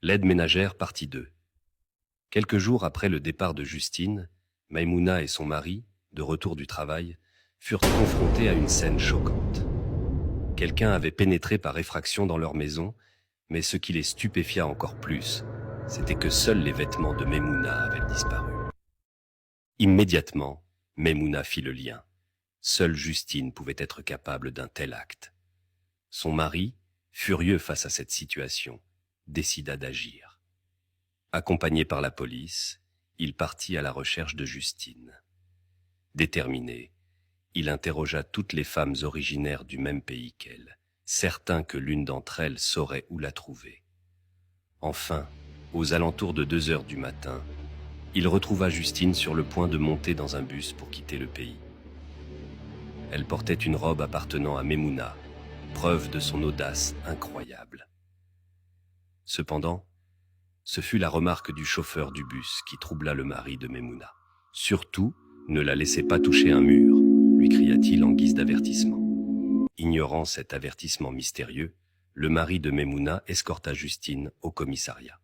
L'aide ménagère partie 2. Quelques jours après le départ de Justine, Maïmouna et son mari, de retour du travail, furent confrontés à une scène choquante. Quelqu'un avait pénétré par effraction dans leur maison, mais ce qui les stupéfia encore plus, c'était que seuls les vêtements de Maïmouna avaient disparu. Immédiatement, Maïmouna fit le lien. Seule Justine pouvait être capable d'un tel acte. Son mari, furieux face à cette situation, décida d'agir. Accompagné par la police, il partit à la recherche de Justine. Déterminé, il interrogea toutes les femmes originaires du même pays qu'elle, certain que l'une d'entre elles saurait où la trouver. Enfin, aux alentours de 2 heures du matin, il retrouva Justine sur le point de monter dans un bus pour quitter le pays. Elle portait une robe appartenant à Maïmouna, preuve de son audace incroyable. Cependant, ce fut la remarque du chauffeur du bus qui troubla le mari de Maïmouna. « Surtout, ne la laissez pas toucher un mur », lui cria-t-il en guise d'avertissement. Ignorant cet avertissement mystérieux, le mari de Maïmouna escorta Justine au commissariat.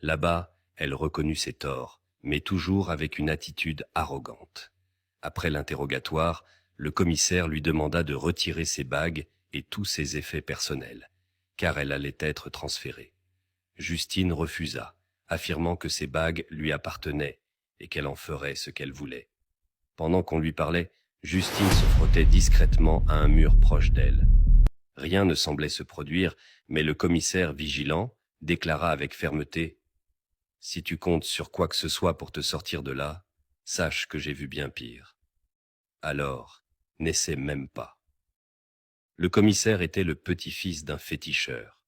Là-bas, elle reconnut ses torts, mais toujours avec une attitude arrogante. Après l'interrogatoire, le commissaire lui demanda de retirer ses bagues et tous ses effets personnels, car elle allait être transférée. Justine refusa, affirmant que ces bagues lui appartenaient et qu'elle en ferait ce qu'elle voulait. Pendant qu'on lui parlait, Justine se frottait discrètement à un mur proche d'elle. Rien ne semblait se produire, mais le commissaire vigilant déclara avec fermeté « Si tu comptes sur quoi que ce soit pour te sortir de là, sache que j'ai vu bien pire. Alors, n'essaie même pas. » Le commissaire était le petit-fils d'un féticheur.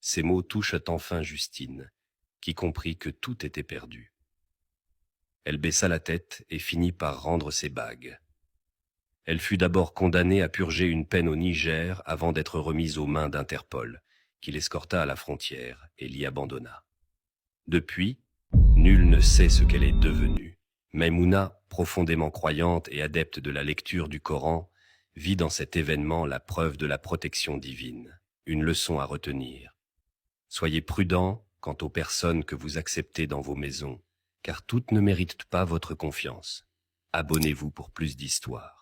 Ces mots touchent enfin Justine, qui comprit que tout était perdu. Elle baissa la tête et finit par rendre ses bagues. Elle fut d'abord condamnée à purger une peine au Niger avant d'être remise aux mains d'Interpol, qui l'escorta à la frontière et l'y abandonna. Depuis, nul ne sait ce qu'elle est devenue. Maïmouna, profondément croyante et adepte de la lecture du Coran, vit dans cet événement la preuve de la protection divine, une leçon à retenir. Soyez prudents quant aux personnes que vous acceptez dans vos maisons, car toutes ne méritent pas votre confiance. Abonnez-vous pour plus d'histoires.